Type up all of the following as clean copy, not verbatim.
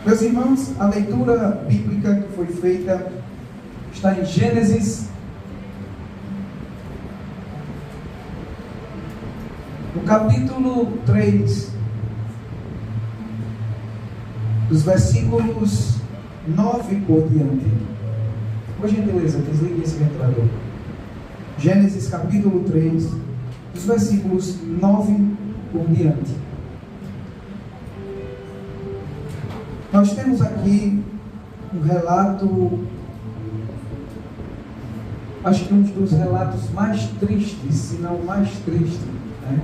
Meus irmãos, a leitura bíblica que foi feita está em Gênesis, no capítulo 3, dos versículos 9 por diante. Por gentileza, desligue esse ventilador. Gênesis capítulo 3, dos versículos 9 por diante. Nós temos aqui um relato, acho que um dos relatos mais tristes, se não o mais triste, né,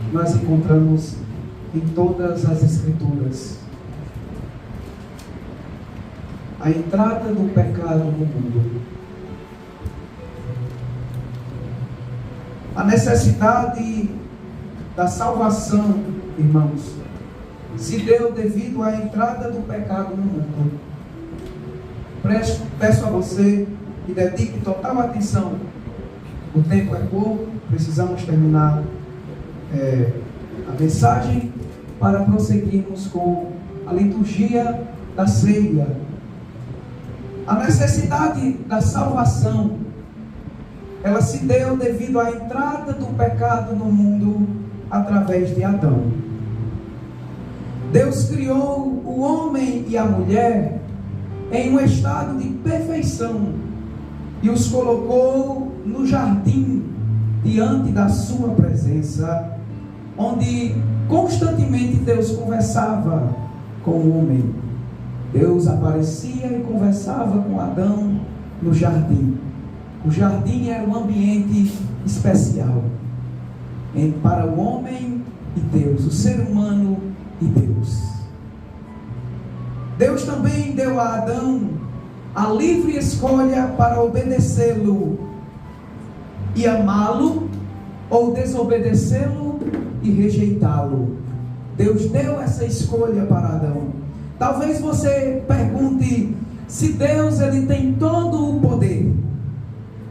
que nós encontramos em todas as Escrituras. A entrada do pecado no mundo. A necessidade da salvação, irmãos, se deu devido à entrada do pecado no mundo. Peço a você que dedique total atenção. O tempo é pouco, precisamos terminar a mensagem para prosseguirmos com a liturgia da ceia. A necessidade da salvação, ela se deu devido à entrada do pecado no mundo através de Adão. Deus criou o homem e a mulher em um estado de perfeição e os colocou no jardim diante da sua presença, onde constantemente Deus conversava com o homem. Deus aparecia e conversava com Adão no jardim. O jardim era um ambiente especial para o homem e Deus, o ser humano e Deus. Deus também deu a Adão a livre escolha para obedecê-lo e amá-lo, ou desobedecê-lo e rejeitá-lo. Deus deu essa escolha para Adão. Talvez você pergunte: se Deus ele tem todo o poder,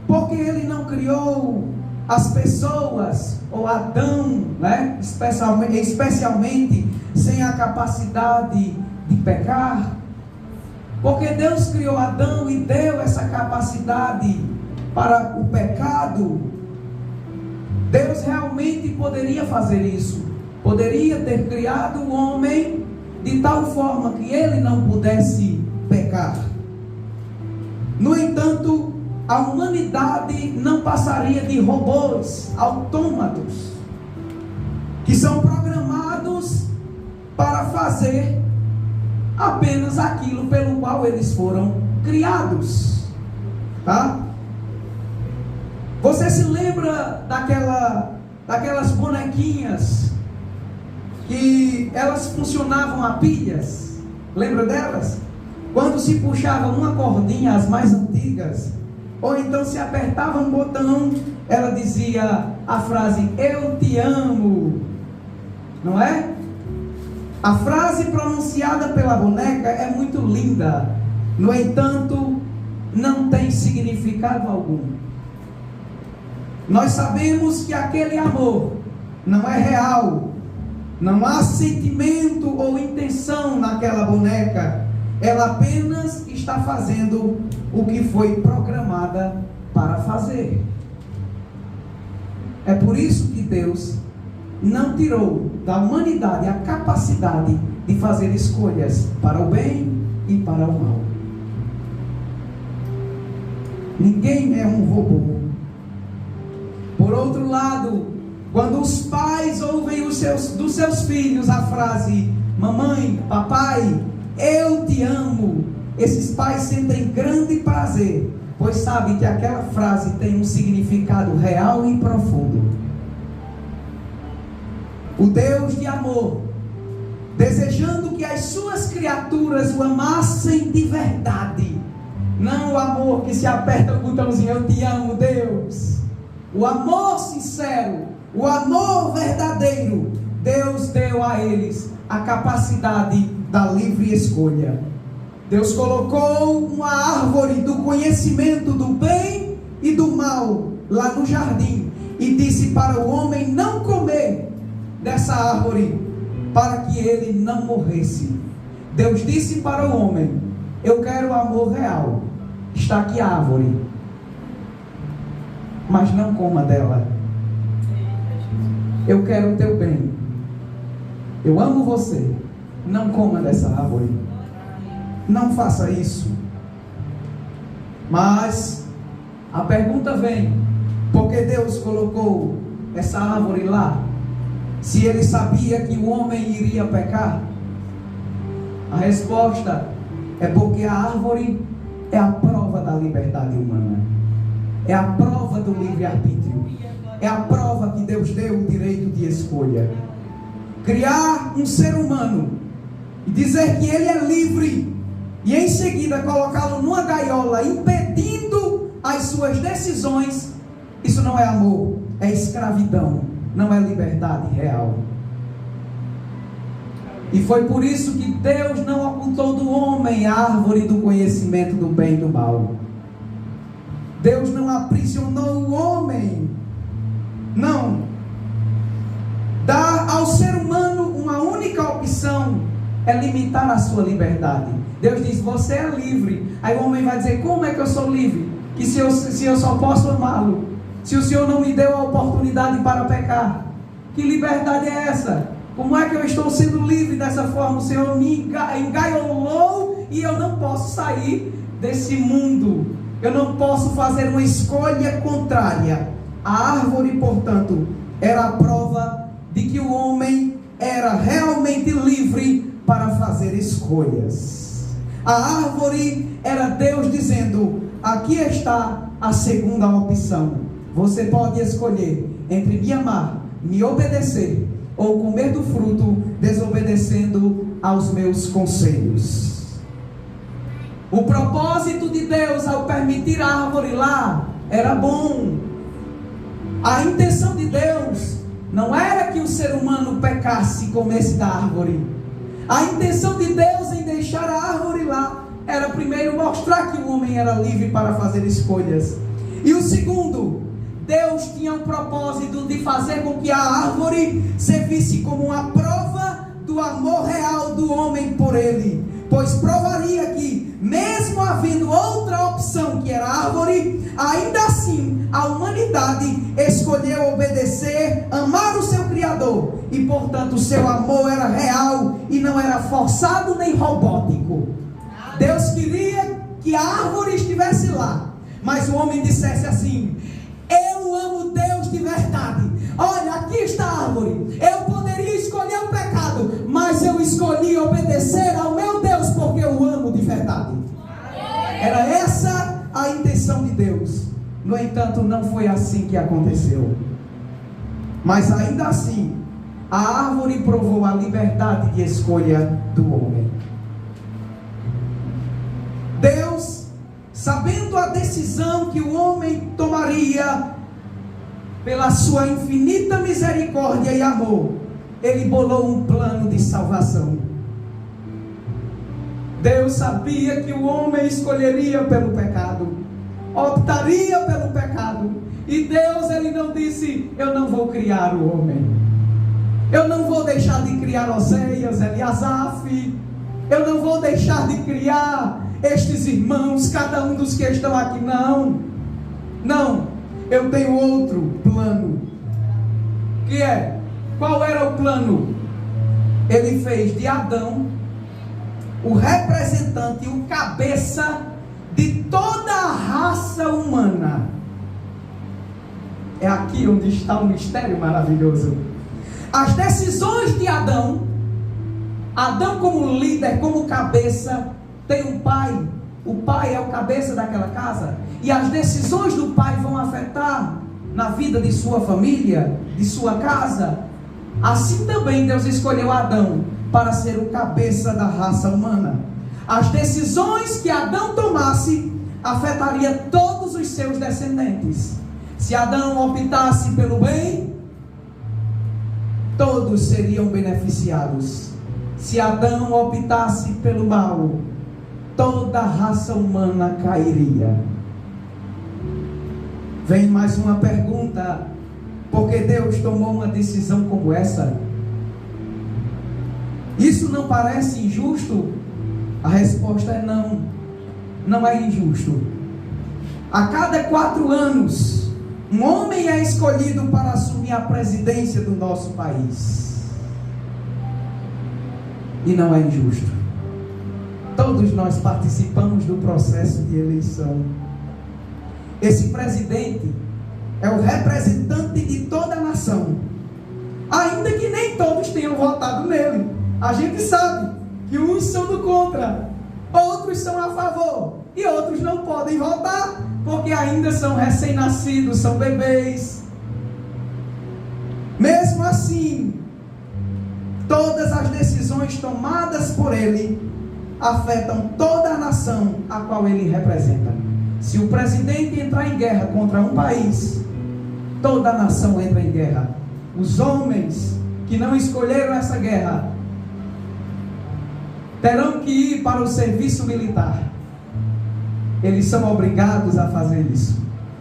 por que ele não criou as pessoas, ou Adão, né, especialmente sem a capacidade de pecar? Porque Deus criou Adão e deu essa capacidade para o pecado. Deus realmente poderia fazer isso, poderia ter criado o homem de tal forma que ele não pudesse pecar. No entanto, a humanidade não passaria de robôs autômatos, que são programados para fazer apenas aquilo pelo qual eles foram criados, tá? Você se lembra daquelas bonequinhas que elas funcionavam a pilhas? Lembra delas? Quando se puxava uma cordinha, as mais antigas, ou então se apertava um botão, ela dizia a frase: eu te amo, não é? A frase pronunciada pela boneca é muito linda, no entanto, não tem significado algum. Nós sabemos que aquele amor não é real, não há sentimento ou intenção naquela boneca, ela apenas está fazendo o que foi programada para fazer. É por isso que Deus não tirou da humanidade a capacidade de fazer escolhas para o bem e para o mal. Ninguém é um robô. Por outro lado, quando os pais ouvem dos seus filhos a frase: mamãe, papai, eu te amo, esses pais sentem grande prazer, pois sabem que aquela frase tem um significado real e profundo. O Deus de amor, desejando que as suas criaturas o amassem de verdade, não o amor que se aperta o botãozinho, eu te amo, Deus. O amor sincero, o amor verdadeiro, Deus deu a eles a capacidade da livre escolha. Deus colocou uma árvore do conhecimento do bem e do mal lá no jardim e disse para o homem não comer dessa árvore, para que ele não morresse. Deus disse para o homem: eu quero amor real. Está aqui a árvore, mas não coma dela. Eu quero o teu bem. Eu amo você. Não coma dessa árvore. Não faça isso. Mas a pergunta vem: por que Deus colocou essa árvore lá, se Ele sabia que o homem iria pecar? A resposta é porque a árvore é a prova da liberdade humana, é a prova do livre-arbítrio, é a prova que Deus deu o direito de escolha. Criar um ser humano e dizer que ele é livre, e em seguida colocá-lo numa gaiola, impedindo as suas decisões, isso não é amor, é escravidão, não é liberdade real. E foi por isso que Deus não ocultou do homem a árvore do conhecimento do bem e do mal. Deus não aprisionou o homem. Não. Dar ao ser humano uma única opção é limitar a sua liberdade. Deus diz: você é livre. Aí o homem vai dizer: como é que eu sou livre? Que se eu só posso amá-lo, se o Senhor não me deu a oportunidade para pecar, que liberdade é essa? Como é que eu estou sendo livre dessa forma? O Senhor me engaiolou e eu não posso sair desse mundo. Eu não posso fazer uma escolha contrária. A árvore, portanto, era a prova de que o homem era realmente livre para fazer escolhas. A árvore era Deus dizendo: aqui está a segunda opção. Você pode escolher entre me amar, me obedecer, ou comer do fruto, desobedecendo aos meus conselhos. O propósito de Deus ao permitir a árvore lá era bom. A intenção de Deus não era que o ser humano pecasse e comesse da árvore. A intenção de Deus em deixar a árvore lá era primeiro mostrar que o homem era livre para fazer escolhas. E o segundo, Deus tinha um propósito de fazer com que a árvore servisse como uma prova do amor real do homem por ele, pois provaria que, mesmo havendo outra opção que era a árvore, ainda assim a humanidade escolheu obedecer, amar o seu Criador, e portanto o seu amor era real e não era forçado nem robótico. Deus queria que a árvore estivesse lá, mas o homem dissesse assim: eu amo Deus de verdade. Olha, aqui está a árvore. Eu poderia escolher o pecado, mas eu escolhi obedecer ao meu Deus porque eu amo de verdade. Era essa a intenção de Deus. No entanto, não foi assim que aconteceu. Mas ainda assim, a árvore provou a liberdade de escolha do homem. Deus, sabendo a decisão que o homem tomaria, pela sua infinita misericórdia e amor, Ele bolou um plano de salvação. Deus sabia que o homem escolheria pelo pecado, optaria pelo pecado. E Deus, Ele não disse: eu não vou criar o homem, eu não vou deixar de criar Oséias, Eliasaf, eu não vou deixar de criar estes irmãos, cada um dos que estão aqui. Não, eu tenho outro plano. Que é? Qual era o plano? Ele fez de Adão o representante, o cabeça de toda a raça humana. É aqui onde está o mistério maravilhoso. As decisões de Adão como líder, como cabeça, tem um pai. O pai é o cabeça daquela casa, e as decisões do pai vão afetar na vida de sua família, de sua casa. Assim também Deus escolheu Adão para ser o cabeça da raça humana. As decisões que Adão tomasse afetaria todos os seus descendentes. Se Adão optasse pelo bem, todos seriam beneficiados. Se Adão optasse pelo mal, toda a raça humana cairia. Vem mais uma pergunta: por que Deus tomou uma decisão como essa? Isso não parece injusto? A resposta é não. Não é injusto. A cada 4 anos, um homem é escolhido para assumir a presidência do nosso país. E não é injusto. Todos nós participamos do processo de eleição. Esse presidente é o representante de toda a nação. Ainda que nem todos tenham votado nele. A gente sabe que uns são do contra, outros são a favor, e outros não podem votar, porque ainda são recém-nascidos, são bebês. Mesmo assim, todas as decisões tomadas por ele afetam toda a nação a qual ele representa. Se o presidente entrar em guerra contra um país, toda a nação entra em guerra. Os homens que não escolheram essa guerra terão que ir para o serviço militar. Eles são obrigados a fazer isso.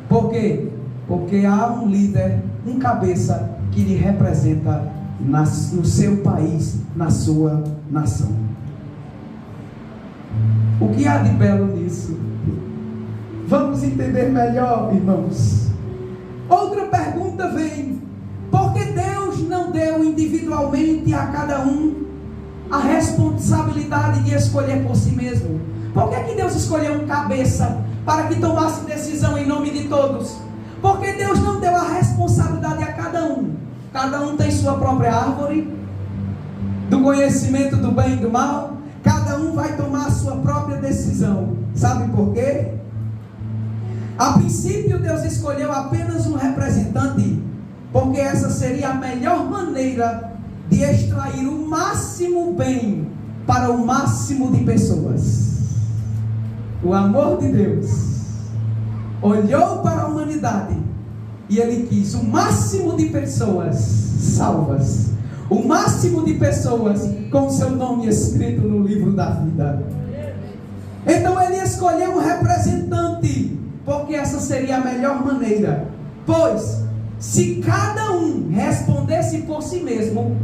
Por quê? Porque há um líder, um cabeça que lhe representa no seu país, na sua nação. O que há de belo nisso? Vamos entender melhor, irmãos. Outra pergunta vem: por que Deus não deu individualmente a cada um a responsabilidade de escolher por si mesmo? Por que Deus escolheu um cabeça para que tomasse decisão em nome de todos? Porque Deus não deu a responsabilidade a cada um. Cada um tem sua própria árvore do conhecimento do bem e do mal. Cada um vai tomar a sua própria decisão. Sabe por quê? A princípio Deus escolheu apenas um representante, porque essa seria a melhor maneira de extrair o máximo bem para o máximo de pessoas. O amor de Deus olhou para a humanidade e Ele quis o máximo de pessoas salvas, o máximo de pessoas com seu nome escrito no livro da vida. Então Ele escolheu um representante, porque essa seria a melhor maneira. Pois, se cada um respondesse por si mesmo,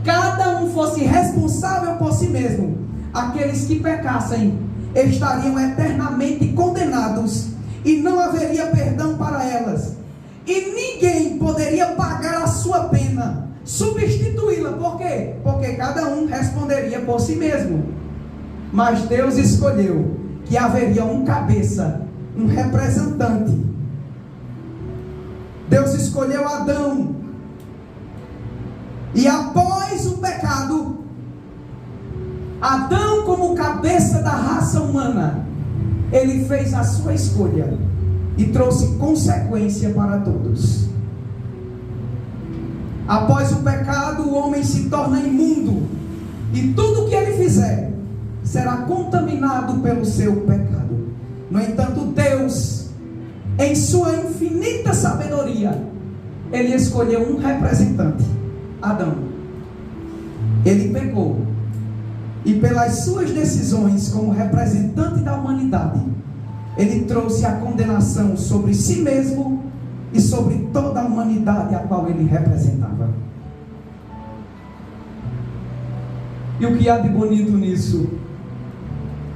cada um fosse responsável por si mesmo, aqueles que pecassem estariam eternamente condenados e não haveria perdão para elas. E ninguém poderia pagar a sua pena, substituí-la. Por quê? Porque cada um responderia por si mesmo. Mas Deus escolheu que haveria um cabeça, um representante. Deus escolheu Adão. E após o pecado, Adão, como cabeça da raça humana, ele fez a sua escolha e trouxe consequência para todos. Após o pecado, o homem se torna imundo, e tudo que ele fizer será contaminado pelo seu pecado. No entanto, Deus, em sua infinita sabedoria, Ele escolheu um representante, Adão. Ele pecou, e pelas suas decisões como representante da humanidade, Ele trouxe a condenação sobre si mesmo e sobre toda a humanidade a qual Ele representava. E o que há de bonito nisso?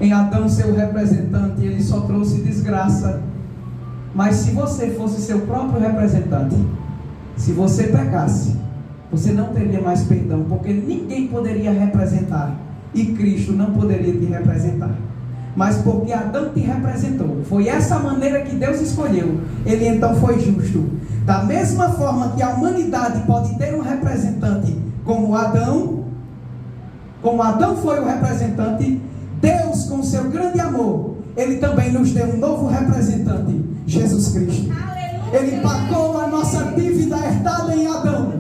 Em Adão, seu representante, ele só trouxe desgraça. Mas se você fosse seu próprio representante, se você pecasse, você não teria mais perdão, porque ninguém poderia representar, e Cristo não poderia te representar. Mas porque Adão te representou, foi essa maneira que Deus escolheu, Ele então foi justo. Da mesma forma que a humanidade pode ter um representante como Adão foi o representante, Deus, com seu grande amor, Ele também nos deu um novo representante, Jesus Cristo. Ele pagou a nossa dívida herdada em Adão.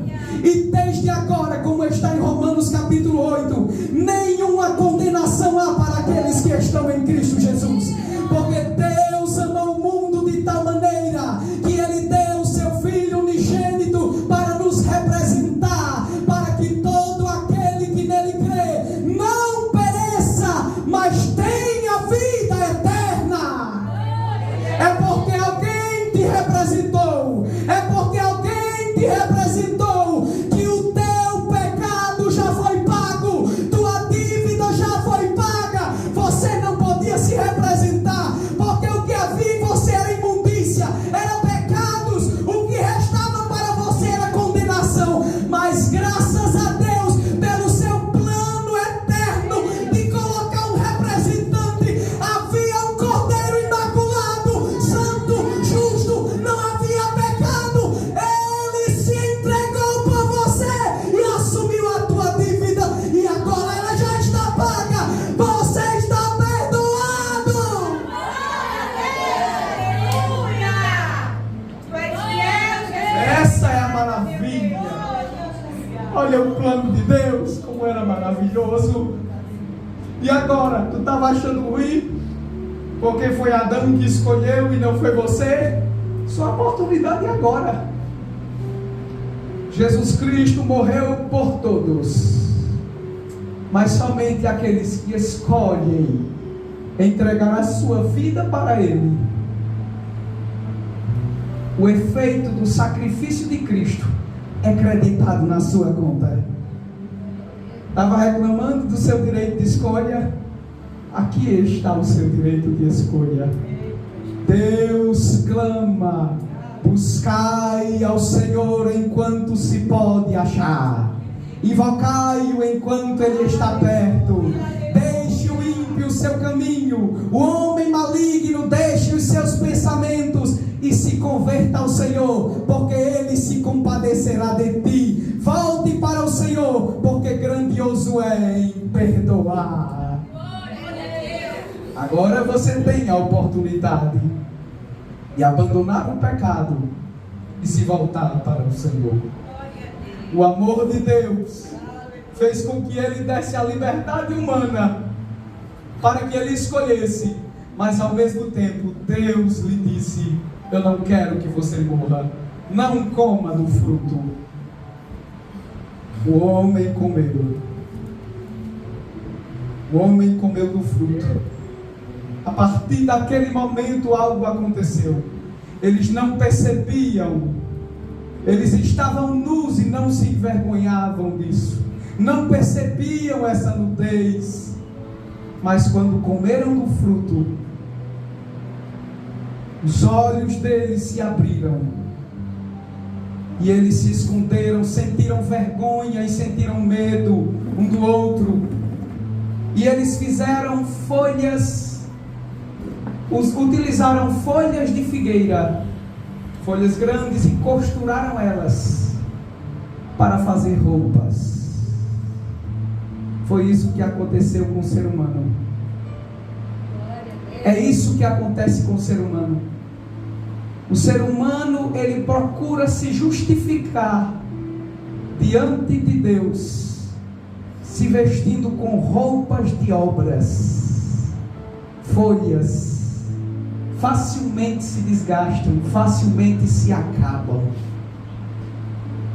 E desde agora, como está em Romanos capítulo 8, nenhuma condenação há para aqueles que estão em Cristo Jesus. Porque Deus amou o mundo de tal maneira que Ele deu o seu Filho unigênito para nos representar, para que todo aquele que nele crê não pereça, mas tenha vida eterna. É porque alguém te representou, é porque alguém te representou maravilhoso. E agora, tu estava achando ruim? Porque foi Adão que escolheu e não foi você? Sua oportunidade é agora. Jesus Cristo morreu por todos, mas somente aqueles que escolhem entregar a sua vida para Ele. O efeito do sacrifício de Cristo é creditado na sua conta. Estava reclamando do seu direito de escolha? Aqui está o seu direito de escolha. Deus clama: buscai ao Senhor enquanto se pode achar, invocai-o enquanto Ele está perto. Deixe o ímpio o seu caminho, o homem maligno deixe os seus pensamentos e se converta ao Senhor, porque Ele se compadecerá de ti. Volte para o Senhor, porque grandioso é em perdoar. Agora você tem a oportunidade de abandonar o pecado e se voltar para o Senhor. O amor de Deus fez com que Ele desse a liberdade humana para que Ele escolhesse, mas ao mesmo tempo Deus lhe disse: eu não quero que você morra, não coma do fruto. O homem comeu do fruto. A partir daquele momento algo aconteceu. Eles não percebiam, eles estavam nus e não se envergonhavam disso, não percebiam essa nudez, mas quando comeram do fruto, os olhos deles se abriram e eles se esconderam, sentiram vergonha e sentiram medo um do outro, e eles fizeram utilizaram folhas de figueira, folhas grandes, e costuraram elas para fazer roupas. Foi isso que aconteceu com o ser humano. É isso que acontece com o ser humano. O ser humano, ele procura se justificar diante de Deus, se vestindo com roupas de obras. Folhas facilmente se desgastam, facilmente se acabam.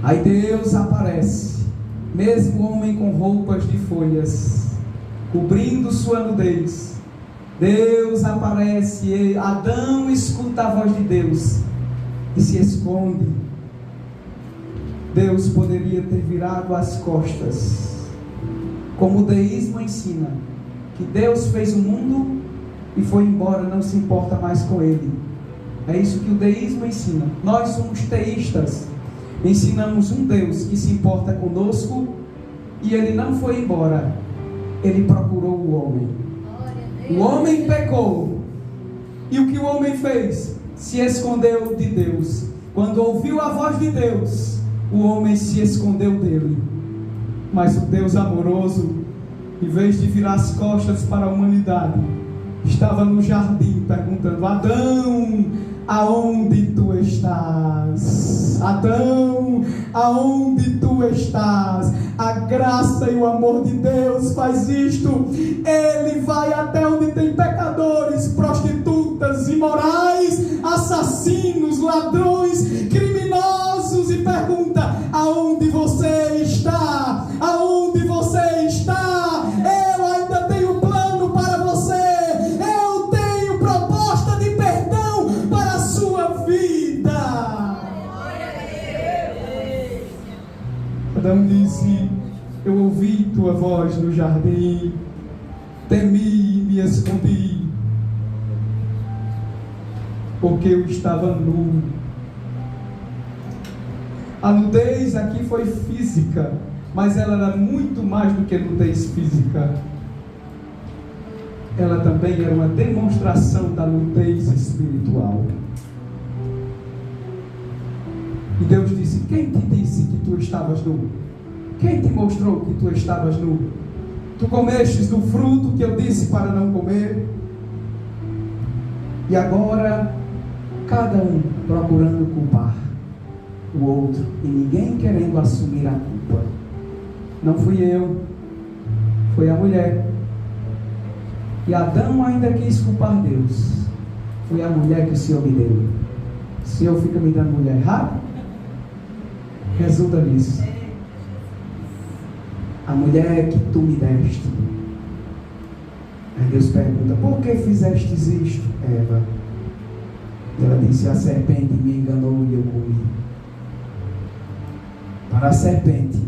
Aí Deus aparece, mesmo o homem com roupas de folhas, cobrindo sua nudez. Deus aparece, e Adão escuta a voz de Deus e se esconde. Deus poderia ter virado as costas, como o deísmo ensina, que Deus fez o mundo e foi embora, não se importa mais com ele. É isso que o deísmo ensina. Nós somos teístas, ensinamos um Deus que se importa conosco, e ele não foi embora, ele procurou o homem. O homem pecou, e o que o homem fez? Se escondeu de Deus. Quando ouviu a voz de Deus, o homem se escondeu dele. Mas o Deus amoroso, em vez de virar as costas para a humanidade, estava no jardim perguntando: Adão, aonde tu estás? Adão, aonde tu estás? A graça e o amor de Deus faz isto. Ele vai até onde tem pecadores, prostitutas, imorais, assassinos, ladrões, criminosos, e pergunta: aonde você está? Aonde você está? Eu ainda tenho plano para você. Eu tenho proposta de perdão para a sua vida. Adão disse: eu ouvi tua voz no jardim, temi e me escondi, porque eu estava nu. A nudez aqui foi física, mas ela era muito mais do que nudez física. Ela também era uma demonstração da nudez espiritual. E Deus disse: quem te disse que tu estavas nu? Quem te mostrou que tu estavas nu? Tu comestes do fruto que eu disse para não comer? E agora, cada um procurando culpar o outro, e ninguém querendo assumir a culpa. Não fui eu, Foi a mulher. E Adão ainda quis culpar Deus. Foi a mulher que o Senhor me deu. O Senhor fica me dando mulher errada? Resulta nisso. A mulher que tu me deste. Aí Deus pergunta: por que fizestes isto, Eva? E ela disse: a serpente me enganou e eu comi. Para a serpente,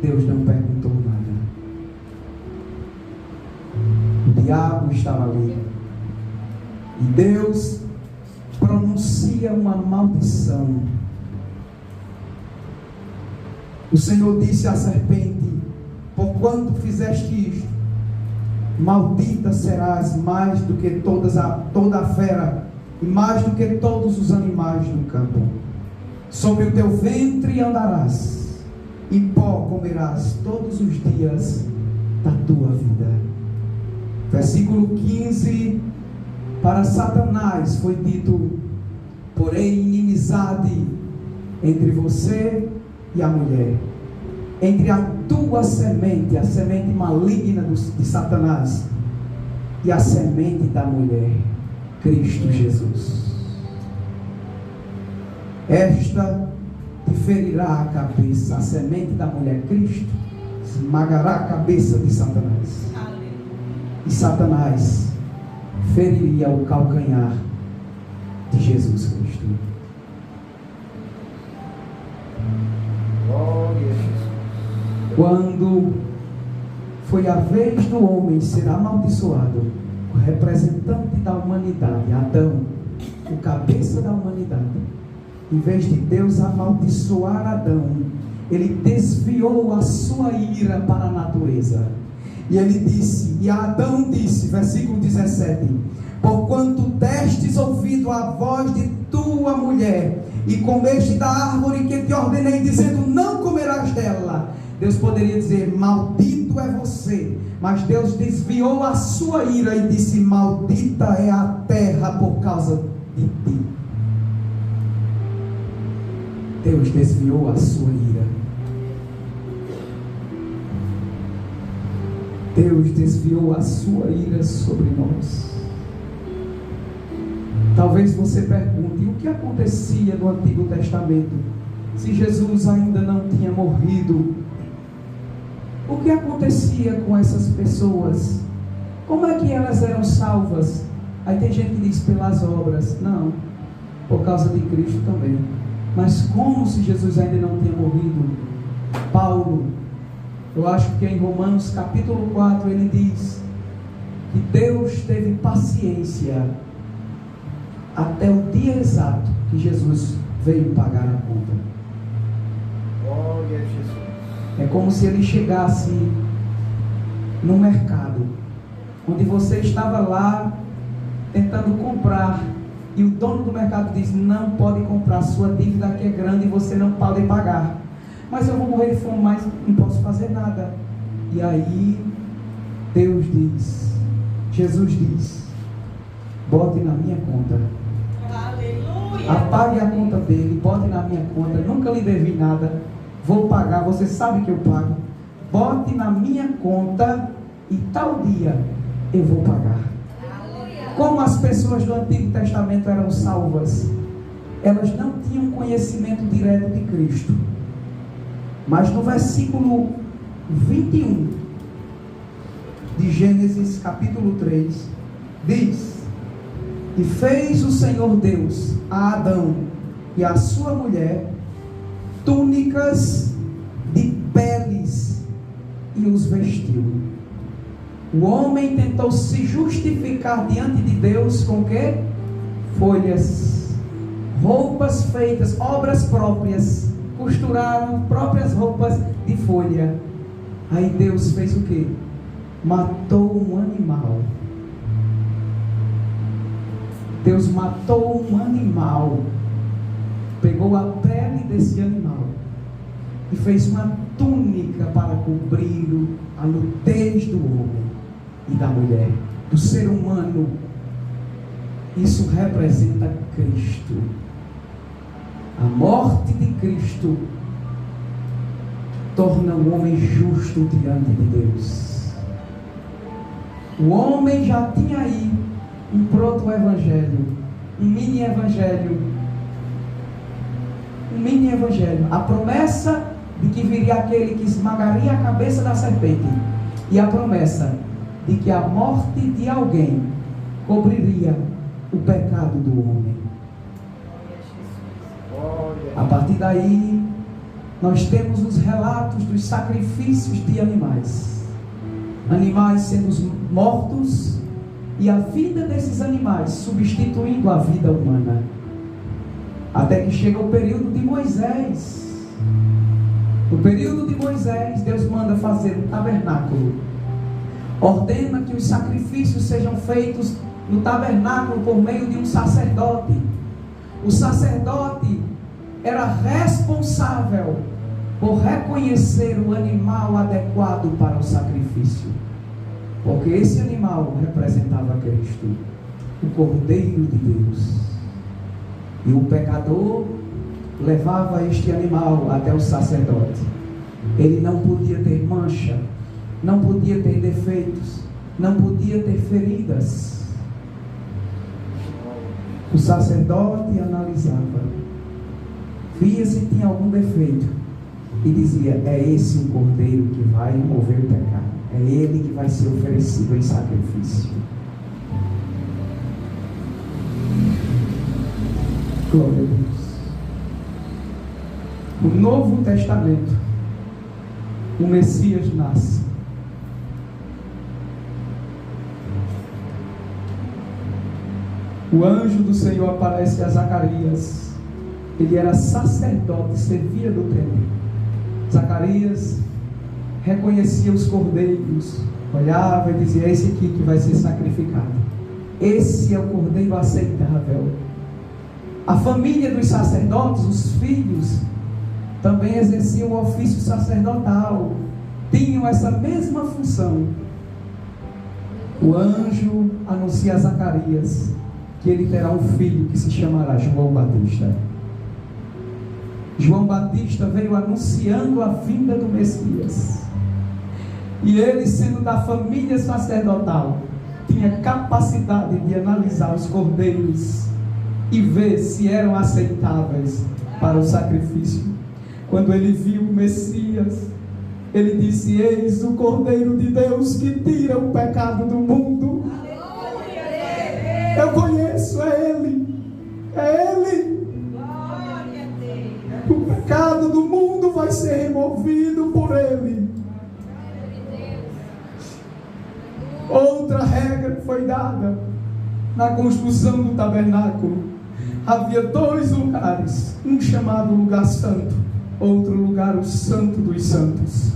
Deus não perguntou nada. O diabo estava ali. E Deus pronuncia uma maldição. O Senhor disse à serpente: porquanto fizeste isto, maldita serás mais do que toda a fera, e mais do que todos os animais do campo. Sobre o teu ventre andarás, e pó comerás todos os dias da tua vida. Versículo 15: para Satanás foi dito: porém inimizade entre você e a mulher, entre a tua semente, a semente maligna de Satanás, e a semente da mulher, Cristo Jesus. Esta te ferirá a cabeça, a semente da mulher, Cristo, esmagará a cabeça de Satanás. E Satanás feriria o calcanhar de Jesus Cristo. Quando foi a vez do homem ser amaldiçoado, o representante da humanidade, Adão, o cabeça da humanidade, em vez de Deus amaldiçoar Adão, ele desviou a sua ira para a natureza. E ele disse, e Adão disse, versículo 17: porquanto destes ouvido a voz de tua mulher, e comeste da árvore que te ordenei, dizendo: não comerás dela. Deus poderia dizer: maldito é você, mas Deus desviou a sua ira e disse: maldita é a terra por causa de ti. Deus desviou a sua ira. Deus desviou a sua ira sobre nós. Talvez você pergunte: o que acontecia no Antigo Testamento, se Jesus ainda não tinha morrido? O que acontecia com essas pessoas? Como é que elas eram salvas? Aí tem gente que diz: pelas obras. Não, por causa de Cristo também. Mas como se Jesus ainda não tinha morrido? Paulo, eu acho que em Romanos capítulo 4 ele diz que Deus teve paciência até o dia exato que Jesus veio pagar a conta. Glória a Jesus. É como se ele chegasse no mercado, onde você estava lá tentando comprar, e o dono do mercado diz: não pode comprar, sua dívida aqui é grande e você não pode pagar. Mas eu vou morrer de fome, mas não posso fazer nada. E aí Deus diz, Jesus diz: bote na minha conta. Aleluia. Apague a conta dele, bote na minha conta. Nunca lhe devi nada, vou pagar, você sabe que eu pago. Bote na minha conta e tal dia eu vou pagar. Como as pessoas do Antigo Testamento eram salvas? Elas não tinham conhecimento direto de Cristo. Mas no versículo 21 de Gênesis capítulo 3 diz: e fez o Senhor Deus a Adão e a sua mulher túnicas de peles e os vestiu. O homem tentou se justificar diante de Deus com o quê? Folhas, roupas feitas, obras próprias, costuraram próprias roupas de folha. Aí Deus fez o quê? Matou um animal. Deus matou um animal, pegou a pele desse animal e fez uma túnica para cobrir a nudez do homem e da mulher, do ser humano. Isso representa Cristo. A morte de Cristo torna o homem justo diante de Deus. O homem já tinha aí um proto-evangelho, um mini-evangelho. Um mini-evangelho. A promessa de que viria aquele que esmagaria a cabeça da serpente. E a promessa de que a morte de alguém cobriria o pecado do homem. A partir daí, nós temos os relatos dos sacrifícios de animais. Animais sendo mortos e a vida desses animais substituindo a vida humana. Até que chega o período de Moisés. No período de Moisés, Deus manda fazer um tabernáculo. Ordena que os sacrifícios sejam feitos no tabernáculo por meio de um sacerdote. O sacerdote era responsável por reconhecer o animal adequado para o sacrifício, porque esse animal representava Cristo, o Cordeiro de Deus. E o pecador levava este animal até o sacerdote. Ele não podia ter mancha, não podia ter defeitos, não podia ter feridas. O sacerdote analisava, via se tinha algum defeito e dizia: é esse o cordeiro que vai remover o pecado, é ele que vai ser oferecido em sacrifício. Glória a Deus. No Novo Testamento, o Messias nasce. O anjo do Senhor aparece a Zacarias. Ele era sacerdote, servia no templo. Zacarias reconhecia os cordeiros, olhava e dizia: esse aqui que vai ser sacrificado, esse é o cordeiro aceitável. A família dos sacerdotes, os filhos, também exerciam o ofício sacerdotal, tinham essa mesma função. O anjo anuncia a Zacarias que ele terá um filho que se chamará João Batista. João Batista veio anunciando a vinda do Messias. E ele, sendo da família sacerdotal, tinha capacidade de analisar os cordeiros e ver se eram aceitáveis para o sacrifício. Quando ele viu o Messias, ele disse: eis o Cordeiro de Deus que tira o pecado do mundo. Eu conheço, é Ele, é Ele. O pecado do mundo vai ser removido por Ele. Outra regra foi dada na construção do tabernáculo. Havia 2 lugares, um chamado lugar santo, outro lugar o santo dos santos.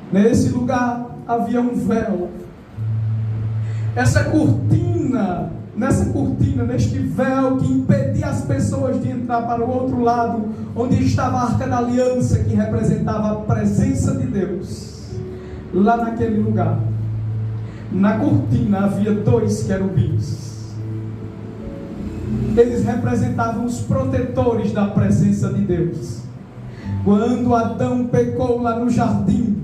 Nesse lugar havia um véu. Neste véu que impedia as pessoas de entrar para o outro lado, onde estava a Arca da Aliança, que representava a presença de Deus. Lá naquele lugar, na cortina, havia 2 querubins. Eles representavam os protetores da presença de Deus. Quando Adão pecou lá no jardim,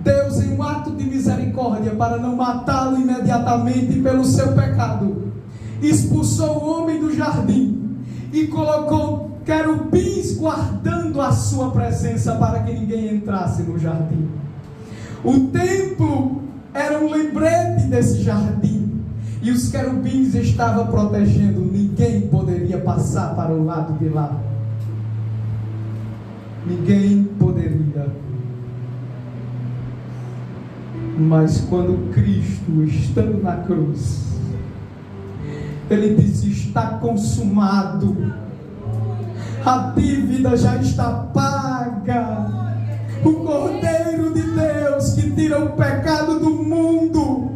Deus, em um ato de misericórdia, para não matá-lo imediatamente pelo seu pecado, expulsou o homem do jardim e colocou querubins guardando a sua presença para que ninguém entrasse no jardim. O templo era um lembrete desse jardim, e os querubins estavam protegendo. Ninguém poderia passar para o lado de lá. Ninguém poderia. Mas quando Cristo, estando na cruz, Ele disse: está consumado, a dívida já está paga. O Cordeiro de Deus que tira o pecado do mundo,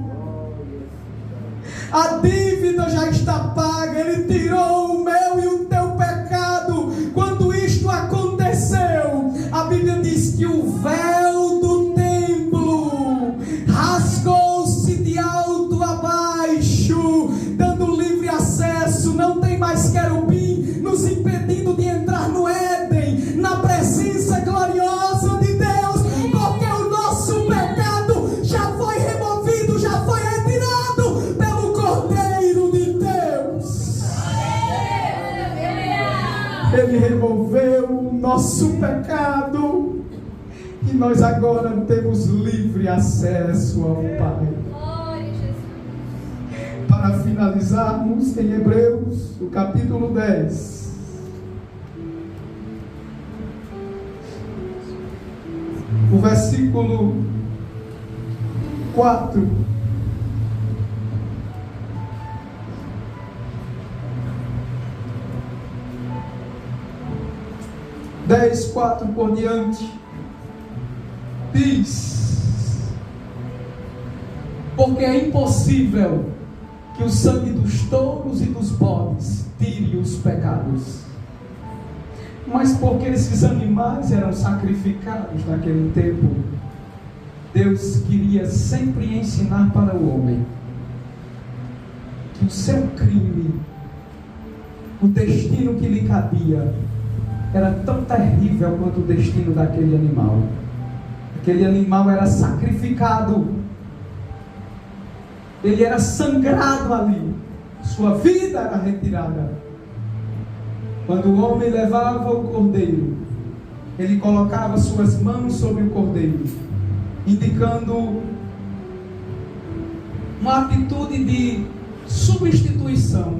a dívida já está paga. Ele tirou o meu e o teu pecado. Quando isto aconteceu, a Bíblia diz que o véu do templo rasgou-se de alto a baixo, dando livre acesso. Não tem mais querubim nos impedindo de entrar no Éden, na presença gloriosa de Deus, porque o nosso pecado já foi removido, já foi Ele removeu o nosso pecado e nós agora temos livre acesso ao Pai. Para finalizarmos em Hebreus, o capítulo 10. O versículo 4. Dez, 4 por diante, diz: porque é impossível que o sangue dos touros e dos bodes tire os pecados. Mas porque esses animais eram sacrificados naquele tempo, Deus queria sempre ensinar para o homem que o seu crime, o destino que lhe cabia, era tão terrível quanto o destino daquele animal. Aquele animal era sacrificado, ele era sangrado ali, sua vida era retirada. Quando o homem levava o cordeiro, ele colocava suas mãos sobre o cordeiro, indicando uma atitude de substituição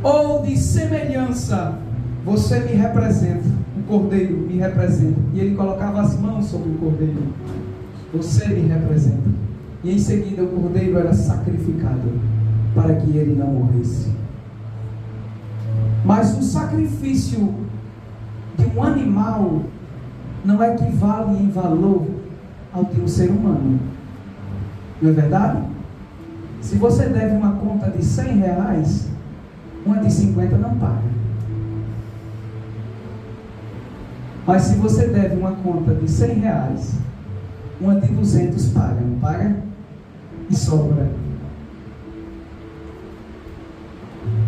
ou de semelhança. Você me representa, o cordeiro me representa. E ele colocava as mãos sobre o cordeiro. Você me representa. E em seguida o cordeiro era sacrificado para que ele não morresse. Mas o sacrifício de um animal não equivale em valor ao de um ser humano. Não é verdade? Se você deve uma conta de R$100, uma de 50 não paga. Mas se você deve uma conta de R$100, uma de 200 paga, não paga? E sobra.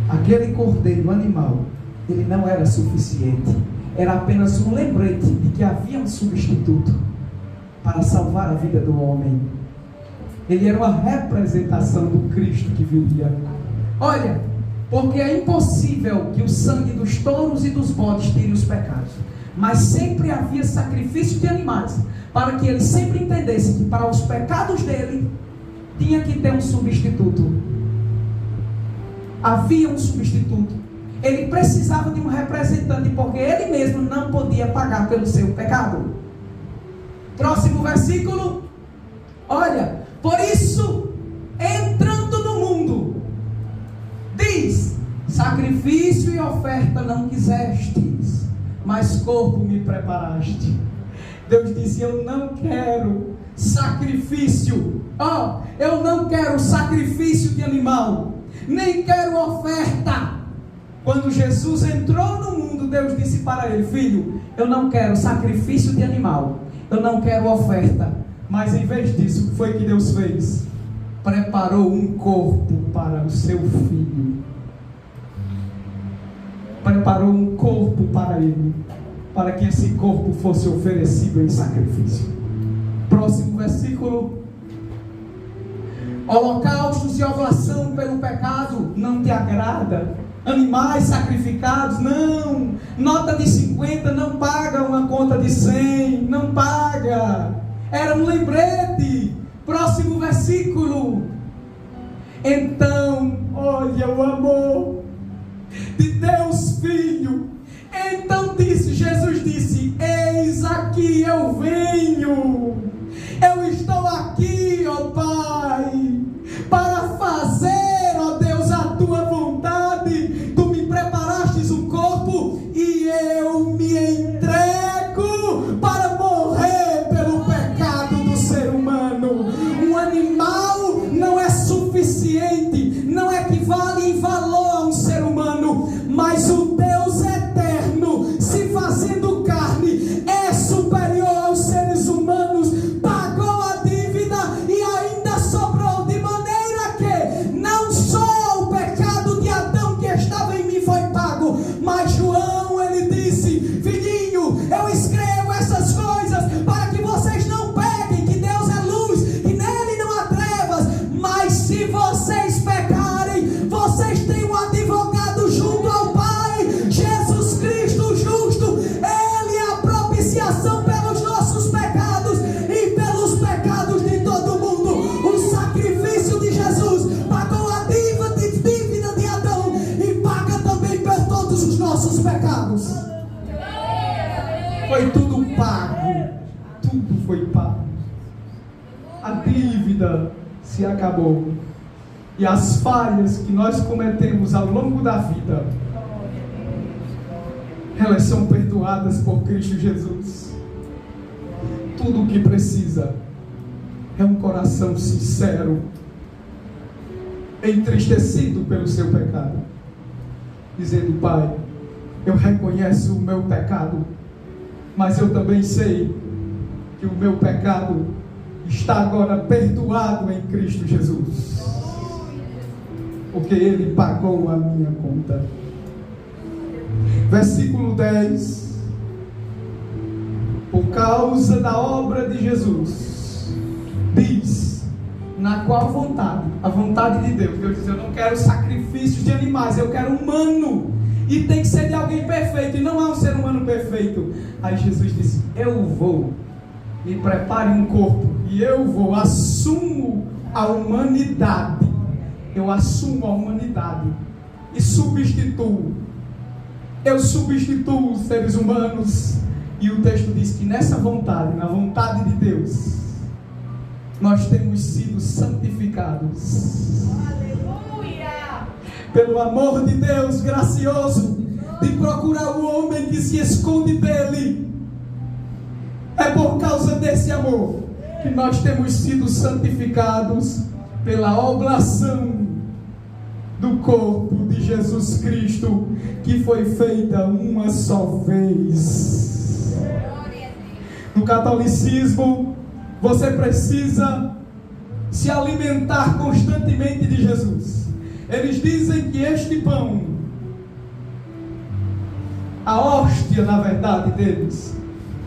Aquele cordeiro animal, ele não era suficiente. Era apenas um lembrete de que havia um substituto para salvar a vida do homem. Ele era uma representação do Cristo que viria. Olha, porque é impossível que o sangue dos touros e dos bodes tire os pecados. Mas sempre havia sacrifício de animais, para que ele sempre entendesse que para os pecados dele, tinha que ter um substituto. Havia um substituto. Ele precisava de um representante, porque ele mesmo não podia pagar pelo seu pecado. Próximo versículo. Olha, por isso, entrando no mundo, diz: sacrifício e oferta não quisestes, mas corpo me preparaste. Deus disse: eu não quero sacrifício. Eu não quero sacrifício de animal, nem quero oferta. Quando Jesus entrou no mundo, Deus disse para ele: filho, eu não quero sacrifício de animal, eu não quero oferta. Mas em vez disso, o que foi que Deus fez? Preparou um corpo para o seu filho. Preparou um corpo para ele, para que esse corpo fosse oferecido em sacrifício. Próximo versículo. Holocaustos e oblação pelo pecado não te agrada. Animais sacrificados, não. Nota de 50 não paga uma conta de 100, não paga. Era um lembrete. Próximo versículo. Então, olha o amor de Deus Filho. Então Jesus disse: eis aqui eu venho, eu estou aqui, ó Pai, para fazer, ó Deus, a tua vontade. Tu me preparastes um corpo e eu me entrego para morrer pelo pecado do ser humano. Um animal não é suficiente, não equivale em valor a um ser humano, mas o Deus eterno, se fazendo carne, é superior aos seres humanos, pagou a dívida e ainda sobrou, de maneira que não só o pecado de Adão que estava em mim foi pago, mas João, ele disse: filhinho, eu escrevo essas coisas para que vocês não peguem, que Deus é luz e nele não há trevas, mas se vocês pecarem, vocês têm uma foi pago. A dívida se acabou. E as falhas que nós cometemos ao longo da vida, elas são perdoadas por Cristo Jesus. Tudo o que precisa é um coração sincero, entristecido pelo seu pecado, dizendo: Pai, eu reconheço o meu pecado, mas eu também sei que o meu pecado está agora perdoado em Cristo Jesus, porque Ele pagou a minha conta. Versículo 10: por causa da obra de Jesus, diz: na qual vontade? A vontade de Deus. Deus diz: eu não quero sacrifícios de animais, eu quero humano, e tem que ser de alguém perfeito, e não há um ser humano perfeito. Aí Jesus disse: eu vou, me prepare um corpo, e eu vou, assumo a humanidade, eu assumo a humanidade, e eu substituo os seres humanos. E o texto diz que nessa vontade, na vontade de Deus, nós temos sido santificados. Aleluia! Pelo amor de Deus gracioso, de procurar o homem que se esconde dele. É por causa desse amor que nós temos sido santificados pela oblação do corpo de Jesus Cristo, que foi feita uma só vez. No catolicismo, você precisa se alimentar constantemente de Jesus. Eles dizem que este pão, a hóstia, na verdade deles,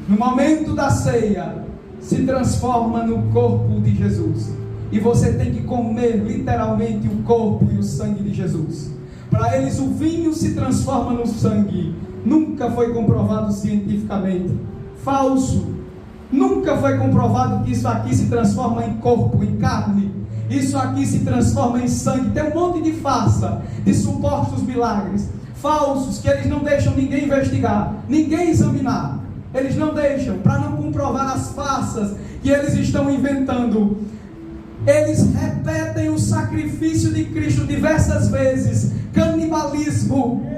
no momento da ceia, se transforma no corpo de Jesus. E você tem que comer literalmente o corpo e o sangue de Jesus. Para eles o vinho se transforma no sangue. Nunca foi comprovado cientificamente. Falso. Nunca foi comprovado que isso aqui se transforma em corpo, em carne. Isso aqui se transforma em sangue. Tem um monte de farsa, de supostos milagres falsos, que eles não deixam ninguém investigar, ninguém examinar. Eles não deixam, para não comprovar as farsas que eles estão inventando. Eles repetem o sacrifício de Cristo diversas vezes. Canibalismo.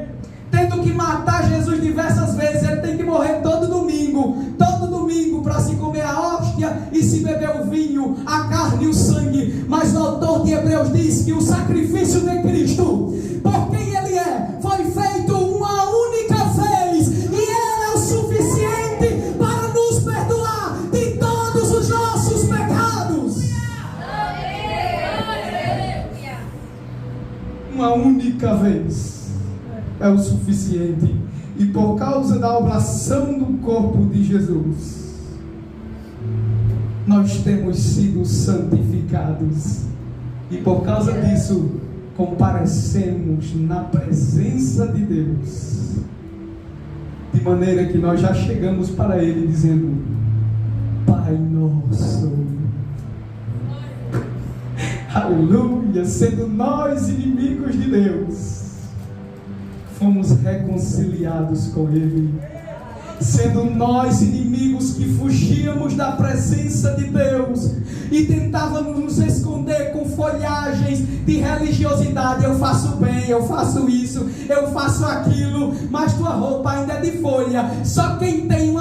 Tendo que matar Jesus diversas vezes. Ele tem que morrer todo domingo para se comer a hóstia e se beber o vinho, a carne e o sangue. Mas o autor de Hebreus diz que o sacrifício de Cristo, por quem Ele é, foi feito uma única vez, e Ele é o suficiente para nos perdoar de todos os nossos pecados. Uma única vez é o suficiente. E por causa da oblação do corpo de Jesus, nós temos sido santificados. E por causa disso, comparecemos na presença de Deus, de maneira que nós já chegamos para Ele dizendo: Pai nosso. Aleluia! Sendo nós inimigos de Deus, fomos reconciliados com Ele. Sendo nós inimigos que fugíamos da presença de Deus e tentávamos nos esconder com folhagens de religiosidade. Eu faço bem, eu faço isso, eu faço aquilo, mas tua roupa ainda é de folha. Só quem tem